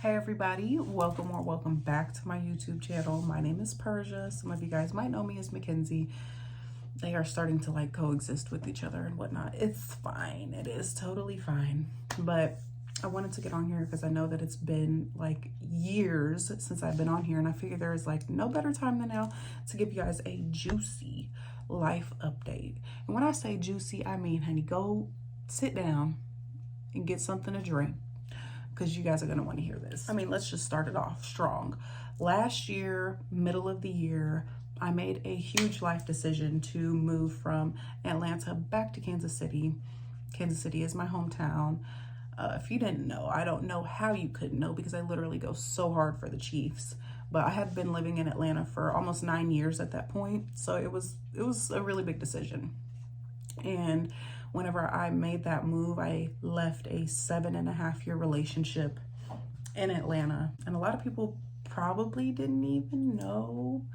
Hey everybody, welcome or welcome back to my YouTube channel. My name is Persia. Some of you guys might know me as Mackenzie. They are starting to like coexist with each other and whatnot. It's fine. It is totally fine. But I wanted to get on here because I know that it's been like years since I've been on here, and I figure there is like no better time than now to give you guys a juicy life update. And when I say juicy, I mean, honey, go sit down and get something to drink, because you guys are going to want to hear this. I mean, let's just start it off strong. Last year, middle of the year, I made a huge life decision to move from Atlanta back to Kansas City. Kansas City is my hometown. If you didn't know, I don't know how you couldn't know, because I literally go so hard for the Chiefs. But I had been living in Atlanta for almost 9 years at that point, so it was a really big decision. And whenever I made that move, I left a 7.5-year relationship in Atlanta. And a lot of people probably didn't even know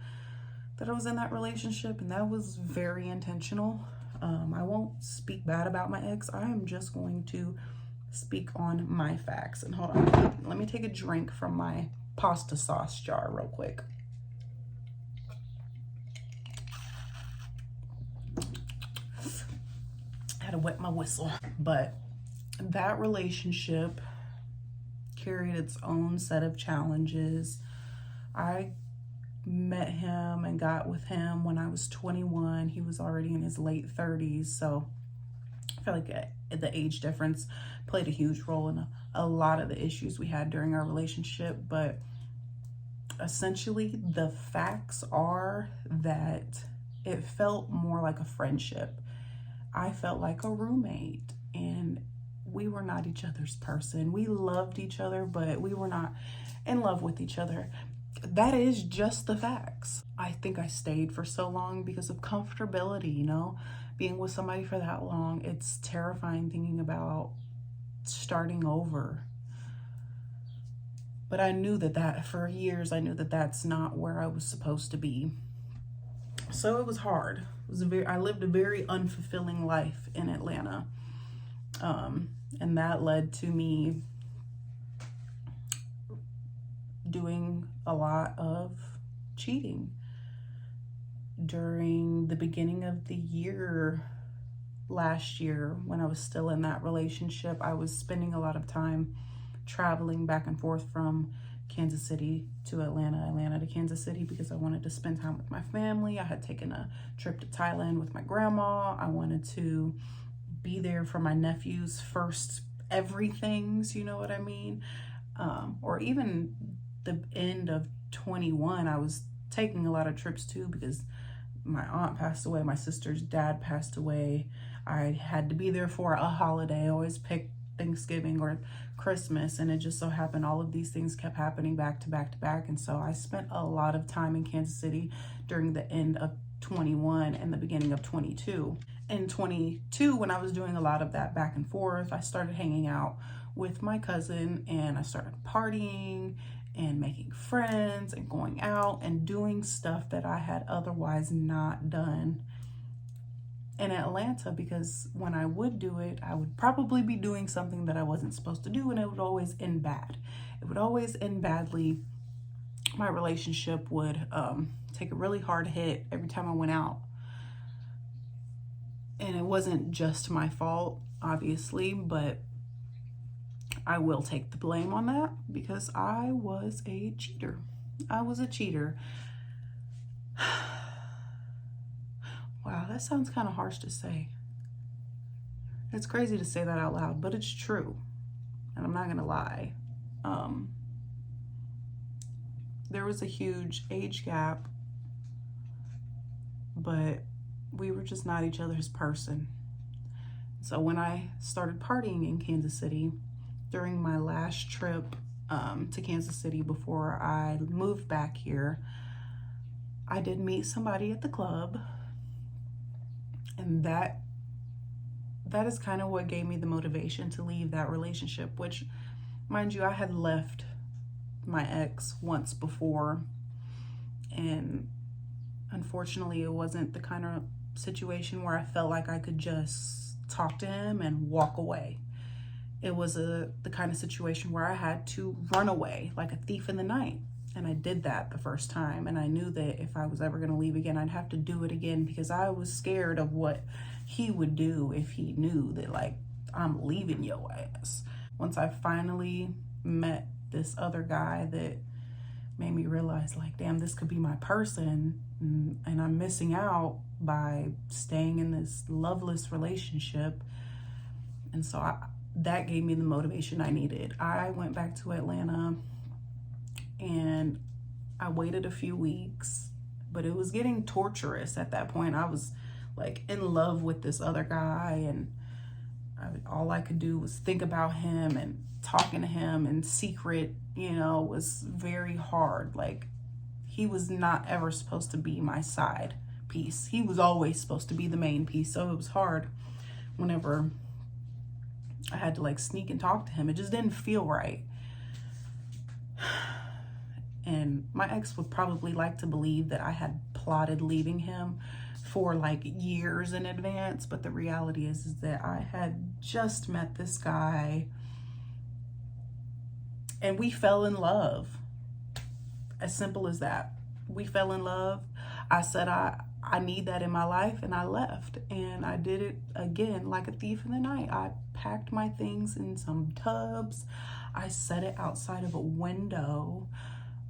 that I was in that relationship, and that was very intentional. I won't speak bad about my ex. I am just going to speak on my facts. And hold on, let me take a drink from my pasta sauce jar real quick. To wet my whistle. But that relationship carried its own set of challenges. I met him and got with him when I was 21. He was already in his late 30s, so I feel like the age difference played a huge role in a lot of the issues we had during our relationship. But essentially, the facts are that it felt more like a friendship. I felt like a roommate, and we were not each other's person. We loved each other, but we were not in love with each other. That is just the facts. I think I stayed for so long because of comfortability, being with somebody for that long. It's terrifying thinking about starting over. But I knew that for years, I knew that that's not where I was supposed to be. So it was hard. I lived a very unfulfilling life in Atlanta. And that led to me doing a lot of cheating. During the beginning of the year, last year, when I was still in that relationship, I was spending a lot of time traveling back and forth from Kansas City to Atlanta, Atlanta to Kansas City, because I wanted to spend time with my family. I had taken a trip to Thailand with my grandma. I wanted to be there for my nephew's first everythings, you know what I mean? Or even the end of 21, I was taking a lot of trips too, because my aunt passed away, my sister's dad passed away. I had to be there for a holiday. I always picked Thanksgiving or Christmas, and it just so happened all of these things kept happening back to back to back. And so I spent a lot of time in Kansas City during the end of 21 and the beginning of 22. In 22, when I was doing a lot of that back and forth, I started hanging out with my cousin, and I started partying and making friends and going out and doing stuff that I had otherwise not done in Atlanta, because when I would do it, I would probably be doing something that I wasn't supposed to do, and it would always end bad. It would always end badly. My relationship would take a really hard hit every time I went out. And it wasn't just my fault, obviously, but I will take the blame on that, because I was a cheater. I was a cheater. Wow, that sounds kind of harsh to say. It's crazy to say that out loud, but it's true. And I'm not going to lie. There was a huge age gap, but we were just not each other's person. So when I started partying in Kansas City during my last trip to Kansas City before I moved back here, I did meet somebody at the club. And that is kind of what gave me the motivation to leave that relationship, which, mind you, I had left my ex once before. And unfortunately, it wasn't the kind of situation where I felt like I could just talk to him and walk away. it was the kind of situation where I had to run away like a thief in the night. And I did that the first time. And I knew that if I was ever going to leave again, I'd have to do it again, because I was scared of what he would do if he knew that, like, I'm leaving your ass. Once I finally met this other guy that made me realize, like, damn, this could be my person, and I'm missing out by staying in this loveless relationship. And so that gave me the motivation I needed. I went back to Atlanta and I waited a few weeks, but it was getting torturous at that point. I was like in love with this other guy, and all I could do was think about him, and talking to him in secret, you know, was very hard. Like, he was not ever supposed to be my side piece. He was always supposed to be the main piece. So it was hard whenever I had to like sneak and talk to him. It just didn't feel right. And my ex would probably like to believe that I had plotted leaving him for like years in advance, but the reality is that I had just met this guy and we fell in love. As simple as that. We fell in love. I said I need that in my life, and I left, and I did it again like a thief in the night. I packed my things in some tubs. I set it outside of a window.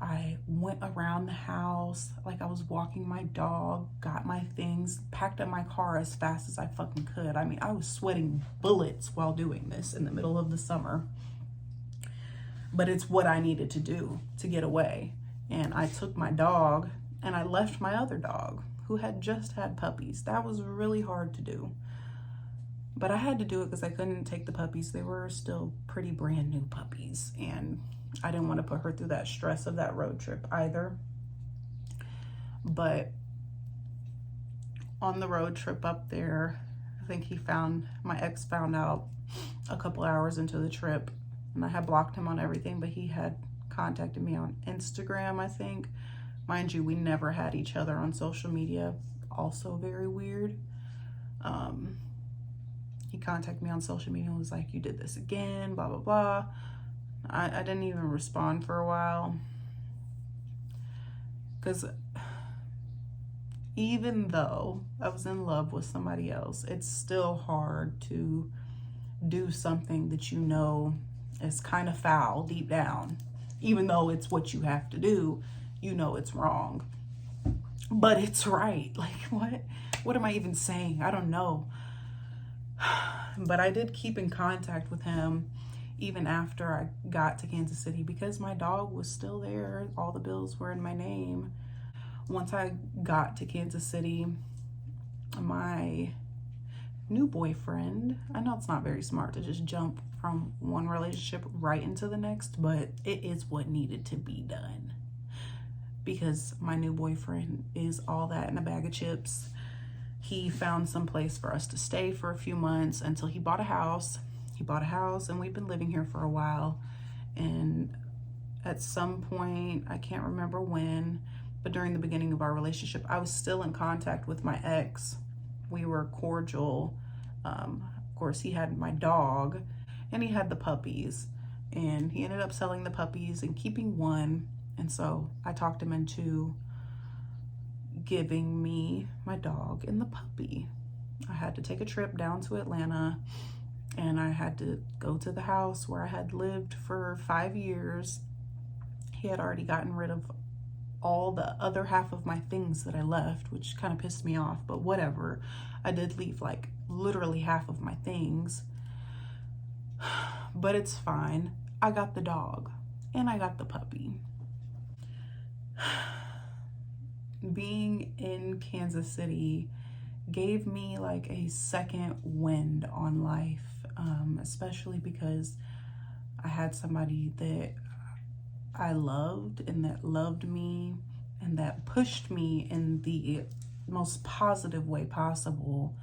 I went around the house like I was walking my dog, got my things, packed up my car as fast as I fucking could. I mean, I was sweating bullets while doing this in the middle of the summer. But it's what I needed to do to get away. And I took my dog and I left my other dog, who had just had puppies. That was really hard to do. But I had to do it because I couldn't take the puppies. They were still pretty brand new puppies, and I didn't want to put her through that stress of that road trip either. But on the road trip up there, I think my ex found out a couple hours into the trip, and I had blocked him on everything, but he had contacted me on Instagram, I think. Mind you, we never had each other on social media. Also very weird. He contacted me on social media and was like, you did this again, blah, blah, blah. I didn't even respond for a while. Because even though I was in love with somebody else, it's still hard to do something that you know is kind of foul deep down. Even though it's what you have to do, you know it's wrong. But it's right. Like, what am I even saying? I don't know. But I did keep in contact with him even after I got to Kansas City, because my dog was still there. All the bills were in my name. Once I got to Kansas City, my new boyfriend, I know it's not very smart to just jump from one relationship right into the next, but it is what needed to be done, because my new boyfriend is all that in a bag of chips. He found some place for us to stay for a few months until he bought a house. He bought a house, and we've been living here for a while. And at some point, I can't remember when, but during the beginning of our relationship, I was still in contact with my ex. We were cordial. Of course, he had my dog and he had the puppies, and he ended up selling the puppies and keeping one. And so I talked him into giving me my dog and the puppy. I had to take a trip down to Atlanta, and I had to go to the house where I had lived for 5 years. He had already gotten rid of all the other half of my things that I left, which kind of pissed me off, but whatever. I did leave like literally half of my things, but it's fine. I got the dog and I got the puppy. Being in Kansas City gave me like a second wind on life, especially because I had somebody that I loved and that loved me and that pushed me in the most positive way possible.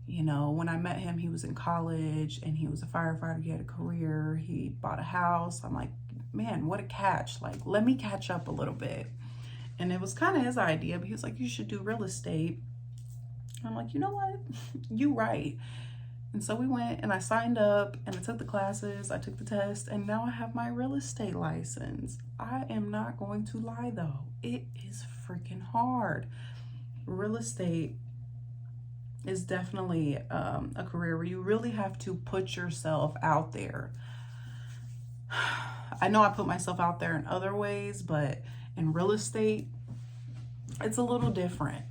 You know, when I met him, he was in college and he was a firefighter. He had a career. He bought a house. I'm like, man, what a catch. Like, let me catch up a little bit. And it was kind of his idea, but he was like, you should do real estate. I'm like, you know what? You right. And so we went and I signed up and I took the classes, I took the test, and now I have my real estate license. I am not going to lie though, it is freaking hard. Real estate is definitely a career where you really have to put yourself out there. I know I put myself out there in other ways, but in real estate, it's a little different,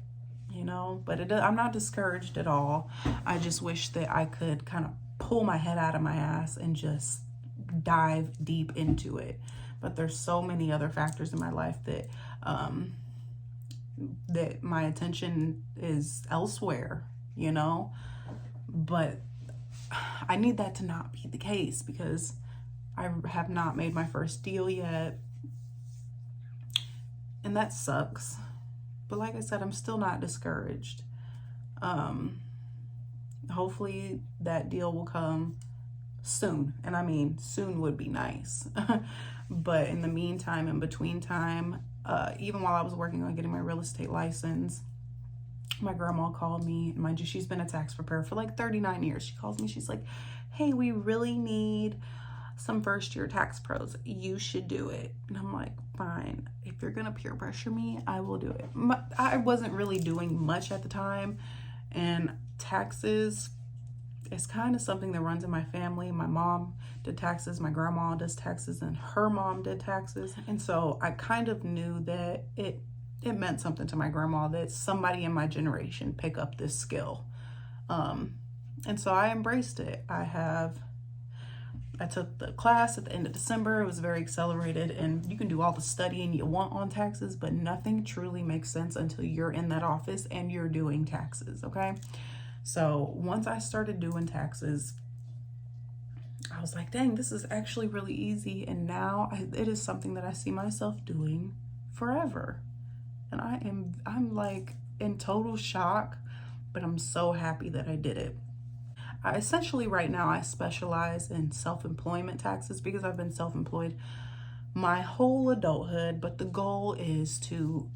you know, but I'm not discouraged at all. I just wish that I could kind of pull my head out of my ass and just dive deep into it. But there's so many other factors in my life that my attention is elsewhere, you know, but I need that to not be the case because I have not made my first deal yet, and that sucks. But like I said, I'm still not discouraged. Hopefully that deal will come soon. And I mean, soon would be nice. But in the meantime, in between time, even while I was working on getting my real estate license, my grandma called me. Mind you, she's been a tax preparer for like 39 years. She calls me, she's like, hey, we really need some first year tax pros. You should do it. And I'm like, fine. If you're gonna peer pressure me, I will do it. I wasn't really doing much at the time. And taxes is kind of something that runs in my family. My mom did taxes, my grandma does taxes, and her mom did taxes. And so I kind of knew that it meant something to my grandma that somebody in my generation pick up this skill. And so I embraced it. I took the class at the end of December. It was very accelerated, and you can do all the studying you want on taxes, but nothing truly makes sense until you're in that office and you're doing taxes, okay? So once I started doing taxes, I was like, dang, this is actually really easy. And now it is something that I see myself doing forever. And I'm like in total shock, but I'm so happy that I did it. Essentially right now I specialize in self-employment taxes because I've been self-employed my whole adulthood, but the goal is to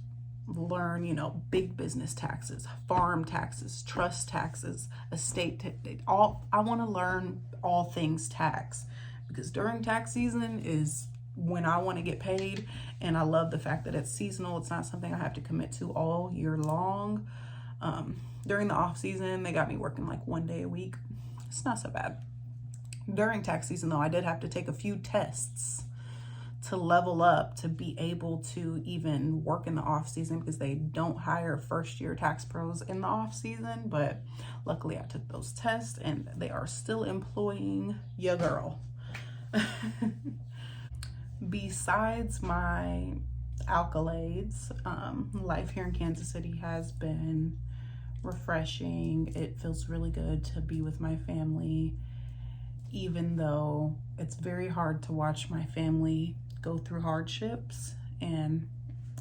learn, you know, big business taxes, farm taxes, trust taxes, estate, all. I want to learn all things tax because during tax season is when I want to get paid, and I love the fact that it's seasonal. It's not something I have to commit to all year long. During the off season, they got me working like 1 day a week. It's not so bad. During tax season though, I did have to take a few tests to level up to be able to even work in the off season because they don't hire first year tax pros in the off season. But luckily I took those tests and they are still employing your girl. Besides my accolades, life here in Kansas City has been refreshing. It feels really good to be with my family, even though it's very hard to watch my family go through hardships, and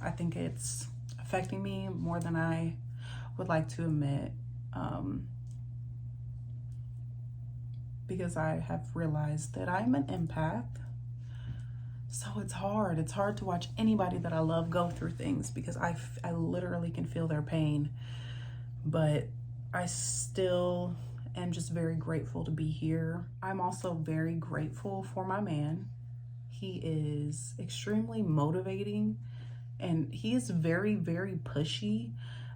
I think it's affecting me more than I would like to admit, because I have realized that I'm an empath. So it's hard to watch anybody that I love go through things because I literally can feel their pain. But I still am just very grateful to be here. I'm also very grateful for my man. He is extremely motivating and he is very, very pushy,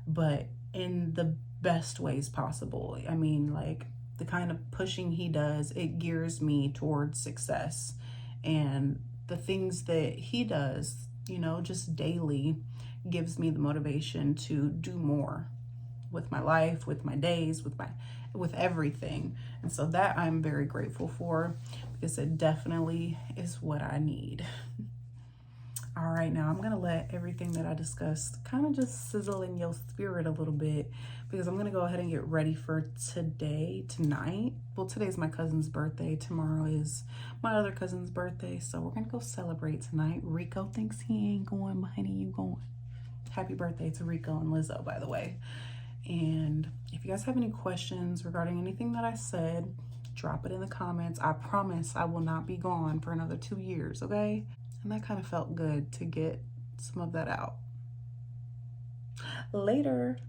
but in the best ways possible. I mean, like the kind of pushing he does, it gears me towards success. And the things that he does, you know, just daily gives me the motivation to do more with my life, with my days, with everything. And so that I'm very grateful for because it definitely is what I need. All right, now I'm gonna let everything that I discussed kind of just sizzle in your spirit a little bit because I'm gonna go ahead and get ready for tonight. Well, today's my cousin's birthday. Tomorrow is my other cousin's birthday. So we're gonna go celebrate tonight. Rico thinks he ain't going, but honey, you going. Happy birthday to Rico and Lizzo, by the way. And if you guys have any questions regarding anything that I said, drop it in the comments. I promise I will not be gone for another 2 years, okay? And that kind of felt good to get some of that out. Later.